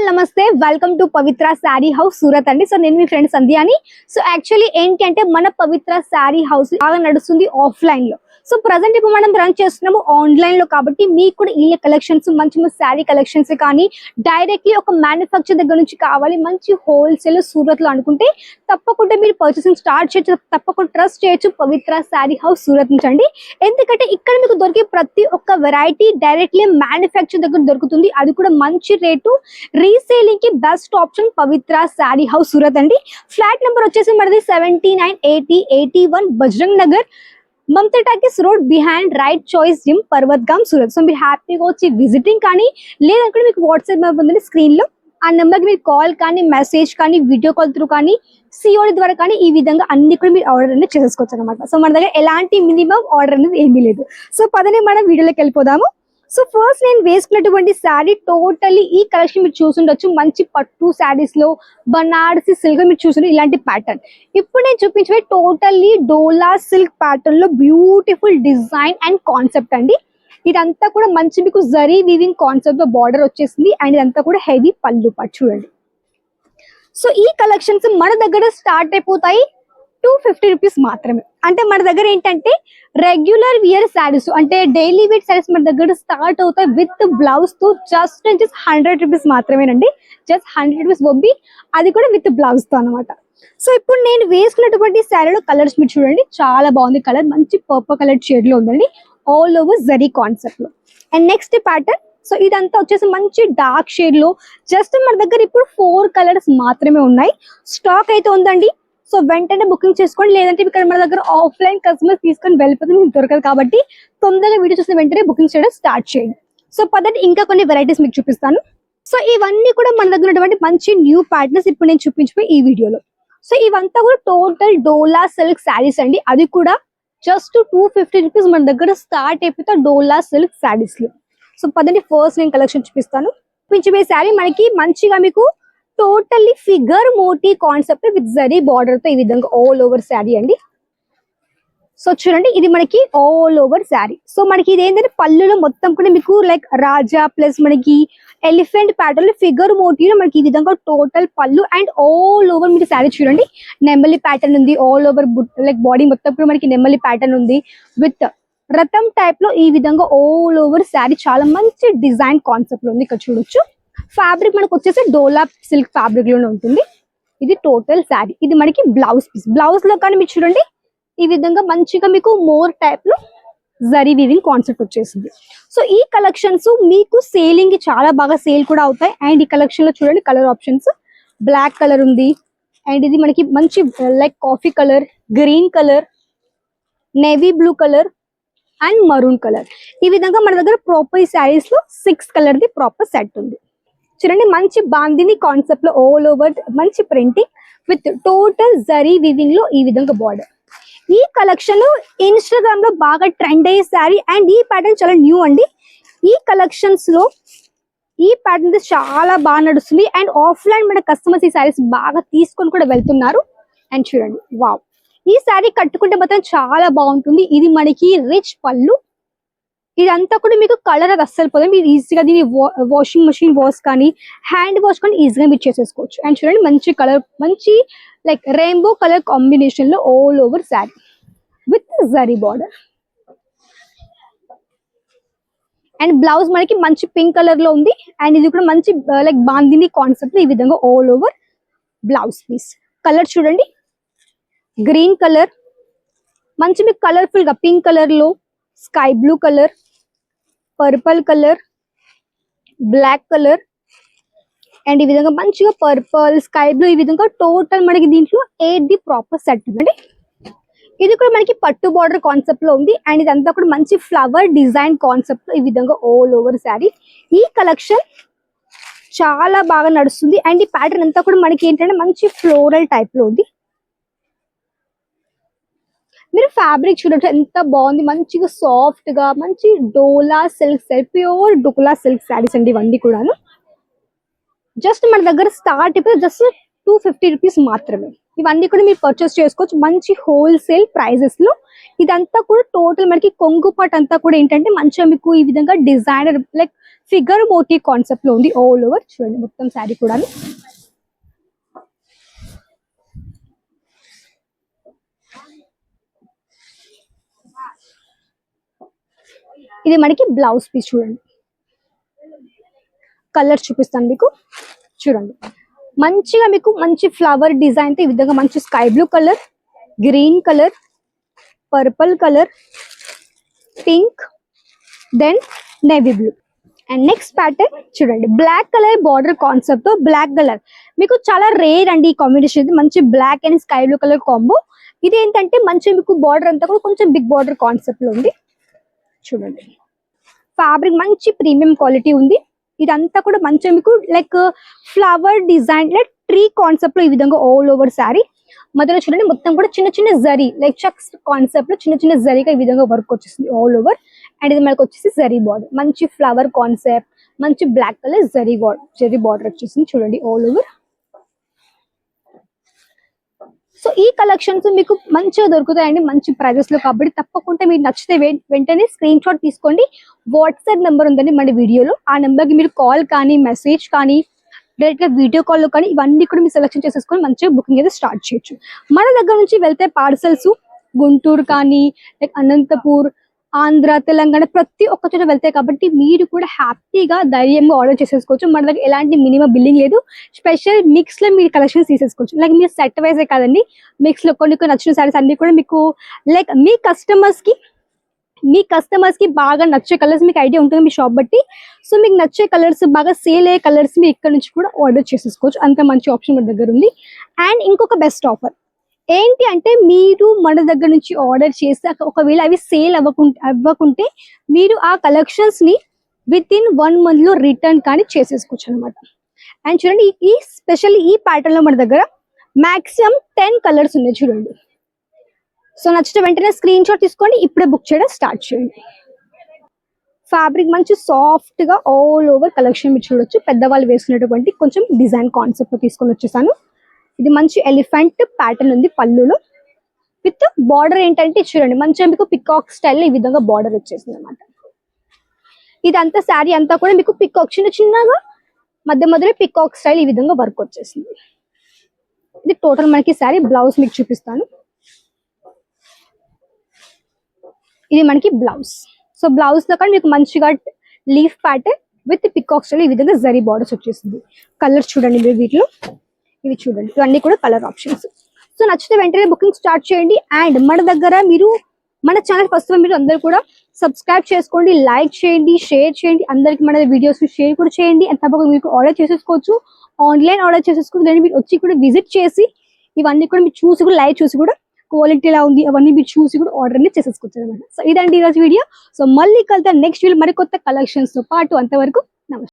నమస్తే welcome to Pavitra sari house Surat అండి. So నేను మీ ఫ్రెండ్ సంధ్యాని. సో యాక్చువల్లీ ఏంటి అంటే మన పవిత్ర శారీ హౌస్ బాగా నడుస్తుంది ఆఫ్లైన్ లో. సో ప్రజెంట్ ఇప్పుడు మనం రన్ చేస్తున్నాము ఆన్లైన్ లో కాబట్టి మీకు కూడా ఈ కలెక్షన్స్ మంచి మంచి శారీ కలెక్షన్స్ కానీ డైరెక్ట్లీ ఒక మ్యానుఫ్యాక్చర్ దగ్గర నుంచి కావాలి మంచి హోల్సేల్ సూరత్ లో అనుకుంటే తప్పకుండా మీరు పర్చేసింగ్ స్టార్ట్ చేయొచ్చు. తప్పకుండా ట్రస్ట్ చేయొచ్చు పవిత్ర శారీ హౌస్ సూరత్ నుంచి అండి. ఎందుకంటే ఇక్కడ మీకు దొరికే ప్రతి ఒక్క వెరైటీ డైరెక్ట్లీ మ్యానుఫ్యాక్చర్ దగ్గర దొరుకుతుంది. అది కూడా మంచి రేటు. రీసేలింగ్ కి best option Pavitra sari house Surat అండి. ఫ్లాట్ నెంబర్ వచ్చేసి మనది 798081 Bajrang Nagar, Mamata talkies road behind Right Choice gym, Parvatgam Surat. So మీరు హ్యాపీగా వచ్చి విజిటింగ్ కానీ లేదంటే మీకు వాట్సాప్ నెంబర్ ఉందండి స్క్రీన్ లో. ఆ నెంబర్కి మీరు కాల్ కానీ మెసేజ్ కానీ వీడియో కాల్ త్రూ కానీ సిఓడి ద్వారా కానీ ఈ విధంగా అన్ని కూడా మీరు ఆర్డర్ అనేది చేసేసుకోవచ్చు అనమాట. సో మన దగ్గర ఎలాంటి మినిమం ఆర్డర్ అనేది ఏమీ లేదు. సో పదనే మనం వీడియోలోకి వెళ్ళిపోదాము. సో ఫస్ట్ నేను వేసుకున్నటువంటి శారీ టోటల్లీ ఈ కలెక్షన్ మీరు చూసుండొచ్చు. మంచి పట్టు శారీస్ లో బనారసి సిల్క్ మీరు చూసుంటే ఇలాంటి ప్యాటర్న్. ఇప్పుడు నేను చూపించే టోటల్లీ డోలా సిల్క్ ప్యాటర్న్ లో బ్యూటిఫుల్ డిజైన్ అండ్ కాన్సెప్ట్ అండి. ఇదంతా కూడా మంచి మీకు జరీ వీవింగ్ కాన్సెప్ట్ లో బార్డర్ వచ్చేసింది అండ్ ఇదంతా కూడా హెవీ పళ్ళు పాటు చూడండి. సో ఈ కలెక్షన్స్ మన దగ్గర స్టార్ట్ అయిపోతాయి 250 రూపీస్ మాత్రమే. అంటే మన దగ్గర ఏంటంటే రెగ్యులర్ వియర్ శారీస్ అంటే డైలీ వేర్ శారీస్ మన దగ్గర స్టార్ట్ అవుతాయి విత్ బ్లౌజ్ తో జస్ట్ 100 రూపీస్ మాత్రమేనండి. జస్ట్ 100 రూపీస్ బొబ్బి, అది కూడా విత్ బ్లౌజ్ తో అనమాట. సో ఇప్పుడు నేను వేసుకున్నటువంటి శారీలో కలర్స్ మీరు చూడండి, చాలా బాగుంది కలర్. మంచి పర్పుల్ కలర్ షేడ్ లో ఉందండి, ఆల్ ఓవర్ జరీ కాన్సెప్ట్ లో. అండ్ నెక్స్ట్ ప్యాటర్న్, సో ఇదంతా వచ్చేసి మంచి డార్క్ షేడ్ లో. జస్ట్ మన దగ్గర ఇప్పుడు 4 కలర్స్ మాత్రమే ఉన్నాయి. స్టాక్ అయితే ఉందండి. సో వెంటనే బుకింగ్ చేసుకోండి, లేదంటే ఇక్కడ మన దగ్గర ఆఫ్లైన్ కస్టమర్స్ తీసుకొని వెళ్ళిపోతే మీకు దొరకదు కాబట్టి తొందరగా వీడియో చూసిన వెంటనే బుకింగ్ చేయడం స్టార్ట్ చేయండి. సో పదండి ఇంకా కొన్ని వెరైటీస్ మీకు చూపిస్తాను. సో ఇవన్నీ కూడా మన దగ్గర ఉన్నటువంటి మంచి న్యూ ప్యాటర్న్స్ ఇప్పుడు నేను చూపించిపోయి ఈ వీడియోలో. సో ఇవంతా కూడా టోటల్ డోలా సిల్క్ శారీస్ అండి. అది కూడా జస్ట్ 250 రూపీస్ మన దగ్గర స్టార్ట్ అయిపోతే డోలా సిల్క్ శారీస్ లో. సో పదండి ఫస్ట్ నేను కలెక్షన్ చూపిస్తాను. చూపించే శారీ మనకి మంచిగా మీకు totally figure Motie concept with zari border తో ఈ విధంగా ఆల్ ఓవర్ శారీ అండి. సో చూడండి ఇది మనకి ఆల్ ఓవర్ శారీ. సో మనకి ఇది ఏంటంటే పళ్ళులో మొత్తం కూడా మీకు లైక్ రాజా ప్లస్ మనకి ఎలిఫెంట్ ప్యాటర్న్ ఫిగర్ మోటీలో మనకి ఈ విధంగా టోటల్ పళ్ళు అండ్ ఆల్ ఓవర్ మీరు శారీ చూడండి. నెమ్మలి ప్యాటర్న్ ఉంది ఆల్ ఓవర్, లైక్ బాడీ మొత్తం కూడా మనకి నెమ్మలి ప్యాటర్న్ ఉంది విత్ రథం టైప్ లో ఈ విధంగా ఆల్ ఓవర్ శారీ. చాలా మంచి డిజైన్ కాన్సెప్ట్ లో ఉంది. ఇక్కడ చూడొచ్చు ఫ్యాబ్రిక్ మనకు వచ్చేసి డోలా సిల్క్ ఫ్యాబ్రిక్ లోనే ఉంటుంది. ఇది టోటల్ శారీ. ఇది మనకి బ్లౌజ్ పీస్. బ్లౌజ్ లో కానీ మీరు చూడండి ఈ విధంగా మంచిగా మీకు మోర్ టైప్ లో జరీ వీవింగ్ కాన్సెప్ట్ వచ్చేసింది. సో ఈ కలెక్షన్స్ మీకు సేలింగ్ కి చాలా బాగా సేల్ కూడా అవుతాయి. అండ్ ఈ కలెక్షన్ లో చూడండి కలర్ ఆప్షన్స్, బ్లాక్ కలర్ ఉంది అండ్ ఇది మనకి మంచి like coffee colour, green colour, navy blue colour and maroon colour. ఈ విధంగా మన దగ్గర ప్రాపర్ శారీస్ లో 6 కలర్ ది ప్రాపర్ సెట్ ఉంది. చూడండి మంచి బాందిని కాన్సెప్ట్ లో ఆల్ ఓవర్ మంచి printing with total zari weaving లో ఈ విధంగా బార్డర్. ఈ కలెక్షన్ ఇన్స్టాగ్రామ్ లో బాగా ట్రెండ్ అయ్యే శారీ అండ్ ఈ ప్యాటర్న్ చాలా న్యూ అండి. ఈ కలెక్షన్స్ లో ఈ ప్యాటర్న్ చాలా బాగా నడుస్తుంది అండ్ ఆఫ్లైన్ మన కస్టమర్స్ ఈ శారీస్ బాగా తీసుకొని కూడా వెళ్తున్నారు. అండ్ చూడండి వావ్, ఈ శారీ కట్టుకుంటే మాత్రం చాలా బాగుంటుంది. ఇది మనకి రిచ్ పళ్ళు. ఇదంతా కూడా మీకు కలర్ అది అస్సలు పోదు. మీరు ఈజీగా దీన్ని వాషింగ్ మెషిన్ వాష్ కానీ హ్యాండ్ వాష్ కానీ ఈజీగా మీరు చేసేసుకోవచ్చు. అండ్ చూడండి మంచి కలర్, మంచి లైక్ రెయిన్బో కలర్ కాంబినేషన్ లో all over sari with zari border. And blouse మనకి మంచి పింక్ కలర్ లో ఉంది అండ్ ఇది కూడా మంచి లైక్ బాందిని కాన్సెప్ట్ ఈ విధంగా all over blouse piece. Colour చూడండి గ్రీన్ కలర్, మంచి మీకు కలర్ఫుల్ గా పింక్ కలర్ లో, sky blue colour, purple colour, black colour and ఈ విధంగా మంచిగా పర్పుల్, స్కై బ్లూ ఈ విధంగా టోటల్ మనకి దీంట్లో 8 ది ప్రాపర్ సెట్ ఉందండి. ఇది కూడా మనకి పట్టు బార్డర్ కాన్సెప్ట్ లో ఉంది అండ్ ఇదంతా కూడా మంచి ఫ్లవర్ డిజైన్ కాన్సెప్ట్ ఈ విధంగా ఆల్ ఓవర్ శారీ. ఈ కలెక్షన్ చాలా బాగా నడుస్తుంది అండ్ ఈ ప్యాటర్న్ అంతా కూడా మనకి ఏంటంటే మంచి ఫ్లోరల్ టైప్ లో ఉంది. మీరు ఫ్యాబ్రిక్ చూడొచ్చు ఎంత బాగుంది, మంచిగా సాఫ్ట్ గా మంచి డోలా సిల్క్, ప్యూర్ డోలా సిల్క్ శారీస్ అండి ఇవన్నీ కూడాను. జస్ట్ మన దగ్గర స్టార్ట్ ఇప్పుడు జస్ట్ 250 రూపీస్ మాత్రమే. ఇవన్నీ కూడా మీరు పర్చేస్ చేసుకోవచ్చు మంచి హోల్సేల్ ప్రైజెస్ లో. ఇదంతా కూడా టోటల్ మనకి కొంగు పాట్ అంతా కూడా ఏంటంటే మంచిగా మీకు ఈ విధంగా designer like figure motive concept లో ఉంది ఆల్ ఓవర్. చూడండి మొత్తం శారీ కూడా. ఇది మనకి బ్లౌజ్ పీస్. చూడండి కలర్ చూపిస్తాను మీకు. చూడండి మంచిగా మీకు మంచి ఫ్లవర్ డిజైన్ తో ఈ విధంగా మంచి sky blue colour, green colour, purple colour, pink, then navy blue. And next pattern చూడండి బ్లాక్ కలర్ బార్డర్ కాన్సెప్ట్ తో బ్లాక్ కలర్ మీకు చాలా రేర్ అండి ఈ కాంబినేషన్. ఇది మంచి black and sky blue colour combo. ఇది ఏంటంటే మంచి మీకు బార్డర్ అంతా కూడా కొంచెం బిగ్ బార్డర్ కాన్సెప్ట్ లో ఉంది. చూడండి ఫ్యాబ్రిక్ మంచి ప్రీమియం క్వాలిటీ ఉంది. ఇదంతా కూడా మంచిగా మీకు like flower design like tree concept లో ఈ విధంగా ఆల్ ఓవర్ శారీ. మధ్యలో చూడండి మొత్తం కూడా చిన్న చిన్న జరీ లైక్ చెక్స్ కాన్సెప్ట్ లో చిన్న చిన్న జరీగా ఈ విధంగా వర్క్ వచ్చేసింది ఆల్ ఓవర్. అండ్ ఇది మనకు వచ్చేసి జరీ బార్డర్ మంచి ఫ్లవర్ కాన్సెప్ట్ మంచి బ్లాక్ కలర్ జరీ బార్డర్ వచ్చేసింది. చూడండి ఆల్ ఓవర్. సో ఈ కలెక్షన్స్ మీకు మంచిగా దొరుకుతాయండి మంచి ప్రైజెస్ లో. కాబట్టి తప్పకుండా మీరు నచ్చితే వెంటనే స్క్రీన్ షాట్ తీసుకోండి. వాట్సాప్ నెంబర్ ఉందండి మన వీడియోలో. ఆ నెంబర్ కి మీరు కాల్ కానీ మెసేజ్ కానీ డైరెక్ట్ గా వీడియో కాల్ లో కానీ ఇవన్నీ కూడా మీరు సెలెక్షన్ చేసేసుకొని మంచిగా బుకింగ్ అయితే స్టార్ట్ చేయొచ్చు. మన దగ్గర నుంచి వెళ్తే పార్సల్స్ గుంటూరు కానీ లైక్ అనంతపూర్, ఆంధ్ర, తెలంగాణ ప్రతి ఒక్క చోట వెళ్తాయి. కాబట్టి మీరు కూడా హ్యాపీగా ధైర్యంగా ఆర్డర్ చేసేసుకోవచ్చు. మన దగ్గర ఎలాంటి మినిమం బిల్లింగ్ లేదు. స్పెషల్ మిక్స్ లో మీరు కలెక్షన్స్ తీసేసుకోవచ్చు. లైక్ మీరు సెట్ వైజే కాదండి మిక్స్ లో కొన్ని నచ్చిన సారీస్ అన్ని కూడా మీకు లైక్ మీ కస్టమర్స్ కి బాగా నచ్చే కలర్స్ మీకు ఐడియా ఉంటుంది మీ షాప్ బట్టి. సో మీకు నచ్చే కలర్స్ బాగా సేల్ అయ్యే కలర్స్ మీరు ఇక్కడ నుంచి కూడా ఆర్డర్ చేసేసుకోవచ్చు. అంత మంచి ఆప్షన్ మన దగ్గర ఉంది. అండ్ ఇంకొక బెస్ట్ ఆఫర్ ఏంటి అంటే మీరు మన దగ్గర నుంచి ఆర్డర్ చేస్తే ఒకవేళ అవి సేల్ అవ్వకుంటే మీరు ఆ కలెక్షన్స్ ని విత్ ఇన్ 1 month లో రిటర్న్ కానీ చేసేసుకోవచ్చు అనమాట. అండ్ చూడండి ఈ స్పెషల్లీ ఈ ప్యాటర్న్ లో మన దగ్గర మాక్సిమం 10 కలర్స్ ఉన్నాయి. చూడండి సో నచ్చితే వెంటనే స్క్రీన్ షాట్ తీసుకోండి. ఇప్పుడే బుక్ చేయడం స్టార్ట్ చేయండి. ఫ్యాబ్రిక్ మంచి సాఫ్ట్ గా ఆల్ ఓవర్ కలెక్షన్ మీరు చూడొచ్చు. పెద్దవాళ్ళు వేసుకునేటువంటి కొంచెం డిజైన్ కాన్సెప్ట్ తీసుకొని వచ్చేసాను. ఇది మంచి ఎలిఫెంట్ ప్యాటర్న్ ఉంది పళ్ళులో విత్ బార్డర్ ఏంటంటే చూడండి మంచిగా మీకు పికాక్ స్టైల్ ఈ విధంగా బార్డర్ వచ్చేసింది అనమాట. ఇదంతా శారీ అంతా కూడా మీకు పికాక్ చిన్నగా మధ్యలో పికాక్ స్టైల్ ఈ విధంగా వర్క్ వచ్చేసింది. ఇది టోటల్ మనకి శారీ. బ్లౌజ్ మీకు చూపిస్తాను. ఇది మనకి బ్లౌజ్. సో బ్లౌజ్ లో కానీ మీకు మంచిగా leaf pattern with peacock style ఈ విధంగా జరీ బార్డర్స్ వచ్చేసింది. కలర్స్ చూడండి మీరు వీటిలో ఇవి చూడండి ఇవన్నీ కూడా కలర్ ఆప్షన్స్. సో నచ్చితే వెంటనే బుకింగ్ స్టార్ట్ చేయండి. అండ్ మన దగ్గర మీరు మన ఛానల్ ఫస్ట్ మీరు అందరు కూడా సబ్స్క్రైబ్ చేసుకోండి, లైక్ చేయండి, షేర్ చేయండి. అందరికి మన వీడియోస్ షేర్ కూడా చేయండి. అండ్ తప్పకుండా మీకు ఆర్డర్ చేసేసుకోవచ్చు. ఆన్లైన్ ఆర్డర్ చేసేసుకోవచ్చు. దాన్ని మీరు వచ్చి కూడా విజిట్ చేసి ఇవన్నీ కూడా మీరు చూసి కూడా లైవ్ చూసి కూడా క్వాలిటీ ఎలా ఉంది అవన్నీ మీరు చూసి కూడా ఆర్డర్ ని చేసేసుకోవచ్చు అనమాట. సో ఇదండి ఈరోజు వీడియో. సో మళ్ళీ కలుద్దాం నెక్స్ట్ వీడియో మరికొత్త కలెక్షన్స్ తో పాటు. అంతవరకు